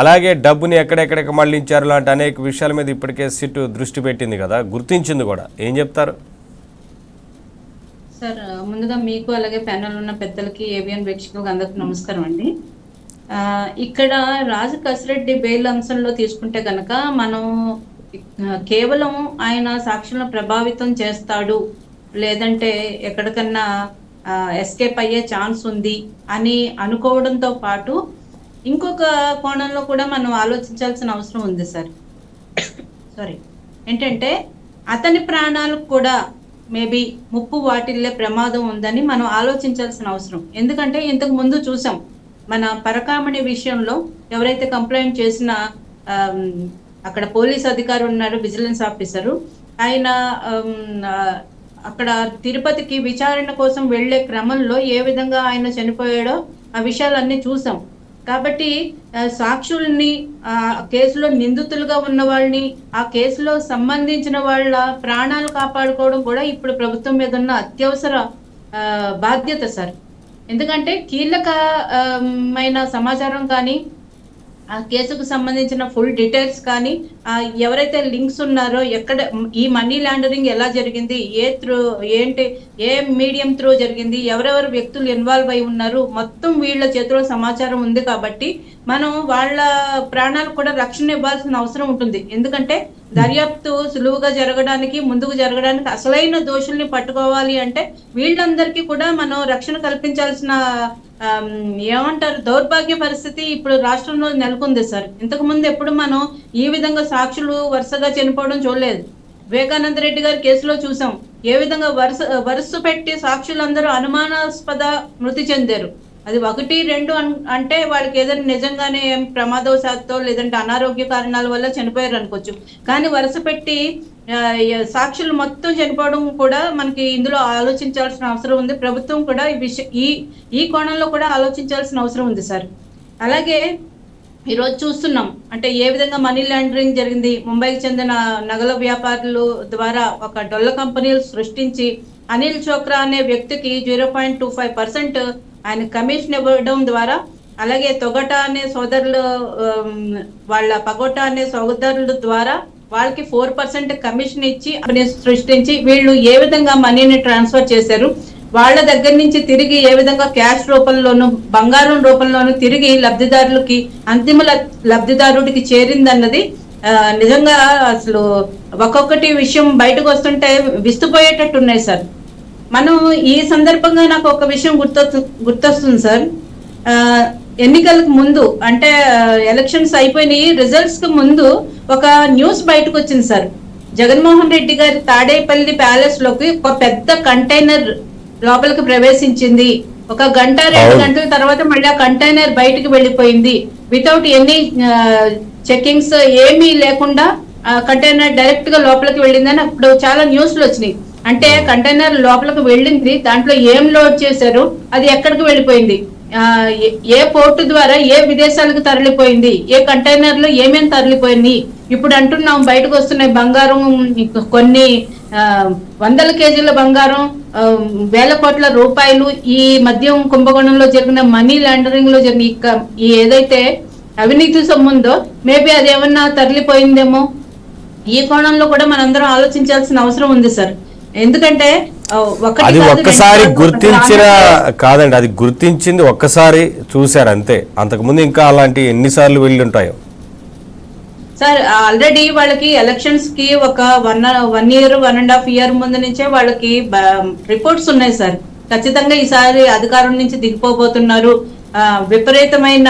అలాగే డబ్బుని ఎక్కడెక్కడికి మళ్లించారు లాంటి అనేక విషయాల మీద ఇప్పటికే సిట్ దృష్టి పెట్టింది కదా, గుర్తించింది కూడా. ఏం చెప్తారు సార్? ముందుగా మీకు అలాగే ప్యానల్ ఉన్న పెద్దలకి, ఏబిఎన్ వీక్షకులకు అందరికీ నమస్కారం అండి. ఇక్కడ రాజు కసిరెడ్డి బెయిల్ అంశంలో తీసుకుంటే కనుక మనం కేవలం ఆయన సాక్షులను ప్రభావితం చేస్తాడు, లేదంటే ఎక్కడికన్నా ఎస్కేప్ అయ్యే ఛాన్స్ ఉంది అని అనుకోవడంతో పాటు ఇంకొక కోణంలో కూడా మనం ఆలోచించాల్సిన అవసరం ఉంది సార్. సారీ, ఏంటంటే అతని ప్రాణాలకు కూడా మేబీ ముప్పు వాటిల్లే ప్రమాదం ఉందని మనం ఆలోచించాల్సిన అవసరం. ఎందుకంటే ఇంతకు ముందు చూసాం, మన పరకామణి విషయంలో ఎవరైతే కంప్లైంట్ చేసిన అక్కడ పోలీస్ అధికారి ఉన్నారు, విజిలెన్స్ ఆఫీసరు, ఆయన అక్కడ తిరుపతికి విచారణ కోసం వెళ్లే క్రమంలో ఏ విధంగా ఆయన చనిపోయాడో ఆ విషయాలన్నీ చూసాం. కాబట్టి సాక్షుల్ని, కేసులో నిందితులుగా ఉన్న వాళ్ళని, ఆ కేసులో సంబంధించిన వాళ్ళ ప్రాణాలు కాపాడుకోవడం కూడా ఇప్పుడు ప్రభుత్వం మీద ఉన్న అత్యవసర బాధ్యత సార్. ఎందుకంటే కీలకమైన సమాచారం కానీ, ఆ కేసుకు సంబంధించిన ఫుల్ డీటెయిల్స్ కానీ, ఎవరైతే లింక్స్ ఉన్నారో, ఎక్కడ ఈ మనీ లాండరింగ్ ఎలా జరిగింది, ఏ మీడియం త్రూ జరిగింది, ఎవరెవరు వ్యక్తులు ఇన్వాల్వ్ అయి ఉన్నారు, మొత్తం వీళ్ళ చేతిలో సమాచారం ఉంది. కాబట్టి మనం వాళ్ళ ప్రాణాలు కూడా రక్షణ ఇవ్వాల్సిన అవసరం ఉంటుంది. ఎందుకంటే దర్యాప్తు సులువుగా జరగడానికి, ముందుకు జరగడానికి, అసలైన దోషుల్ని పట్టుకోవాలి అంటే వీళ్ళందరికీ కూడా మనం రక్షణ కల్పించాల్సిన ఏమంటారు దౌర్భాగ్య పరిస్థితి ఇప్పుడు రాష్ట్రంలో నెలకొంది సార్. ఇంతకు ముందు ఎప్పుడు మనం ఈ విధంగా సాక్షులు వరుసగా చనిపోవడం చూడలేదు. వివేకానంద రెడ్డి గారి కేసులో చూసాం ఏ విధంగా వరుస పెట్టి సాక్షులందరూ అనుమానాస్పద మృతి చెందారు. అది 1, 2 అంటే వాళ్ళకి ఏదైనా నిజంగానే ప్రమాదవశాత్తు లేదంటే అనారోగ్య కారణాల వల్ల చనిపోయారు అనుకోవచ్చు. కానీ వరుస పెట్టి సాక్షులు మొత్తం చనిపోవడం కూడా మనకి ఇందులో ఆలోచించాల్సిన అవసరం ఉంది. ప్రభుత్వం కూడా ఈ కోణంలో కూడా ఆలోచించాల్సిన అవసరం ఉంది సార్. అలాగే ఈరోజు చూస్తున్నాం, అంటే ఏ విధంగా మనీ లాండరింగ్ జరిగింది. ముంబైకి చెందిన నగల వ్యాపారులు ద్వారా ఒక డొల్ల కంపెనీలు సృష్టించి అనిల్ చోక్రా అనే వ్యక్తికి 0.25% ఆయన కమిషన్ ఇవ్వడం ద్వారా, అలాగే తొగట అనే సోదరులు, వాళ్ళ పగోటా అనే సోదరుల ద్వారా వాళ్ళకి 4% కమిషన్ ఇచ్చి సృష్టించి వీళ్ళు ఏ విధంగా మనీని ట్రాన్స్ఫర్ చేశారు, వాళ్ళ దగ్గర నుంచి తిరిగి ఏ విధంగా క్యాష్ రూపంలోను, బంగారం రూపంలోను తిరిగి లబ్ధిదారులకి, అంతిమ లబ్ధిదారుడికి చేరిందన్నది నిజంగా అసలు ఒక్కొక్కటి విషయం బయటకు వస్తుంటే విస్తుపోయేటట్టు ఉన్నాయి సార్. మనం ఈ సందర్భంగా నాకు ఒక విషయం గుర్తొస్తుంది సార్. ఎన్నికలకు ముందు, అంటే ఎలక్షన్స్ అయిపోయినాయి, రిజల్ట్స్ కు ముందు ఒక న్యూస్ బయటకు వచ్చింది సార్. జగన్మోహన్ రెడ్డి గారి తాడేపల్లి ప్యాలెస్ లోకి ఒక పెద్ద కంటైనర్ లోపలికి ప్రవేశించింది. 1 గంట 2 గంటల తర్వాత మళ్ళీ ఆ కంటైనర్ బయటకు వెళ్ళిపోయింది. వితౌట్ ఎనీ చెకింగ్స్ ఏమీ లేకుండా కంటైనర్ డైరెక్ట్ గా లోపలికి వెళ్ళిందని అప్పుడు చాలా న్యూస్లు వచ్చినాయి. అంటే కంటైనర్ లోపలికి వెళ్ళింది, దాంట్లో ఏం లోడ్ చేశారు, అది ఎక్కడికి వెళ్ళిపోయింది, ఏ పోర్టు ద్వారా ఏ విదేశాలకు తరలిపోయింది, ఏ కంటైనర్లు ఏమేమి తరలిపోయింది. ఇప్పుడు అంటున్నాం బయటకు వస్తున్నాయి బంగారం, కొన్ని 100 కేజీల బంగారం, 1000 కోట్ల రూపాయలు ఈ మద్యం కుంభకోణంలో జరిగిన మనీ లాండరింగ్ లో జరిగిన ఈ ఏదైతే అవినీతి సొమ్ముందో మేబీ అది ఏమన్నా తరలిపోయిందేమో. ఈ కోణంలో కూడా మనందరం ఆలోచించాల్సిన అవసరం ఉంది సార్. ఎందుకంటే అది ఒక్కసారి గుర్తించిన కాదండి, అది గుర్తించింది ఒక్కసారి చూశారు అంతే. అంతకుముందు ఇంకా అలాంటి ఎన్నిసార్లు వెళ్ళి ఉంటాయో సార్. ఆల్రెడీ వాళ్ళకి ఎలక్షన్స్ కి ఒక 1 ఇయర్ 1.5 ఇయర్ ముందు నుంచే వాళ్ళకి రిపోర్ట్స్ ఉన్నాయి సార్. ఖచ్చితంగా ఈసారి అధికారం నుంచి దిగిపోబోతున్నారు, విపరీతమైన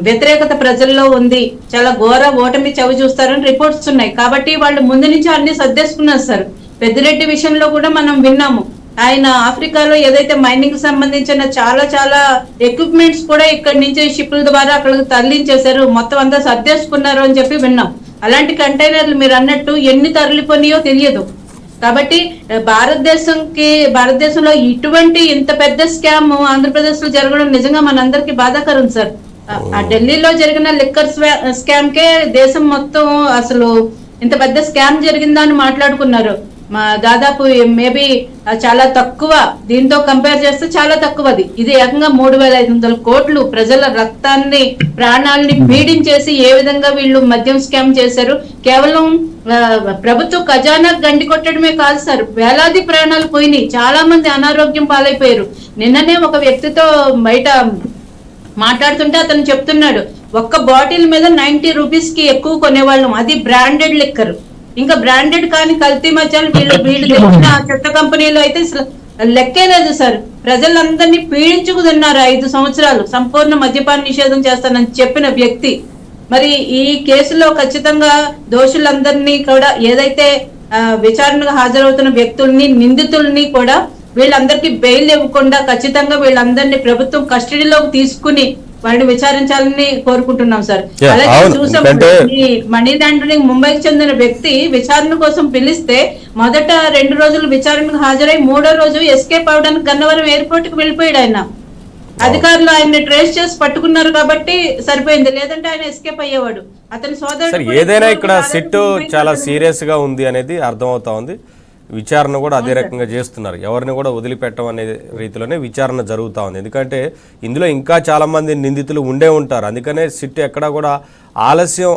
వ్యతిరేకత ప్రజల్లో ఉంది, చాలా ఘోర ఓటమి చవి చూస్తారని రిపోర్ట్స్ ఉన్నాయి. కాబట్టి వాళ్ళు ముందు నుంచి అన్ని సర్దేసుకున్నారు సార్. పెద్దిరెడ్డి విషయంలో కూడా మనం విన్నాము, ఆయన ఆఫ్రికాలో ఏదైతే మైనింగ్ సంబంధించిన చాలా ఎక్విప్మెంట్స్ కూడా ఇక్కడి నుంచి షిప్ల ద్వారా అక్కడికి తరలించేశారు, మొత్తం అంతా సర్దేసుకున్నారు అని చెప్పి విన్నాం. అలాంటి కంటైనర్లు మీరు అన్నట్టు ఎన్ని తరలిపోయినాయో తెలియదు. కాబట్టి భారతదేశంలో ఇటువంటి ఇంత పెద్ద స్కామ్ ఆంధ్రప్రదేశ్ లో జరగడం నిజంగా మనందరికి బాధాకరం సార్. ఆ ఢిల్లీలో జరిగిన లిక్కర్ స్కామ్ కే దేశం మొత్తం అసలు ఇంత పెద్ద స్కామ్ జరిగిందా అని మాట్లాడుకున్నారు. దాదాపు మేబీ చాలా తక్కువ, దీంతో కంపేర్ చేస్తే చాలా తక్కువది. ఇది ఏకంగా 3,500 కోట్లు ప్రజల రక్తాన్ని ప్రాణాలని పీడించేసి ఏ విధంగా వీళ్ళు మద్యం స్కామ్ చేశారు. కేవలం ప్రభుత్వ ఖజానా గండి కొట్టడమే కాదు సార్, వేలాది ప్రాణాలు పోయినాయి, చాలా మంది అనారోగ్యం పాలైపోయారు. నిన్ననే ఒక వ్యక్తితో బయట మాట్లాడుతుంటే అతను చెప్తున్నాడు, ఒక్క బాటిల్ మీద 90 రూపీస్ కి ఎక్కువ కొనేవాళ్ళం, అది బ్రాండెడ్ లిక్కర్. ఇంకా బ్రాండెడ్ కానీ కల్తీ మద్యాలు వీళ్ళు తెచ్చిన చెత్త కంపెనీలు అయితే లెక్కే లేదు సార్. ప్రజలందరినీ పీడించుకుతున్నారు 5 సంవత్సరాలు. సంపూర్ణ మద్యపాన నిషేధం చేస్తానని చెప్పిన వ్యక్తి మరి ఈ కేసులో ఖచ్చితంగా దోషులందరినీ కూడా, ఏదైతే విచారణకు హాజరవుతున్న వ్యక్తుల్ని, నిందితుల్ని కూడా వీళ్ళందరికీ బెయిల్ ఇవ్వకుండా ఖచ్చితంగా వీళ్ళందరినీ ప్రభుత్వం కస్టడీలోకి తీసుకుని వాళ్ళని విచారించాలని కోరుకుంటున్నాం సార్. అలాగే చూసాం, ఈ మనీ లాండరింగ్ ముంబైకి చెందిన వ్యక్తి విచారణ కోసం పిలిస్తే మొదట 2 రోజులు విచారణకు హాజరై 3వ రోజు ఎస్కేప్ అవడానికి గన్నవరం ఎయిర్పోర్ట్ కి వెళ్ళిపోయాడు ఆయన. అధికారులు ఆయన్ని ట్రేస్ చేసి పట్టుకున్నారు కాబట్టి సరిపోయింది, లేదంటే ఆయన ఎస్కేప్ అయ్యేవాడు. అతని సోదరుడు ఏదైనా ఇక్కడ సిట్ చాలా సీరియస్ గా ఉంది అనేది అర్థమవుతా ఉంది. విచారణ కూడా అదే రకంగా చేస్తున్నారు, ఎవరిని కూడా వదిలిపెట్టడం అనే రీతిలోనే విచారణ జరుగుతూ ఉంది. ఎందుకంటే ఇందులో ఇంకా చాలా మంది నిందితులు ఉండే ఉంటారు, అందుకనే సిట్ ఎక్కడా కూడా ఆలస్యం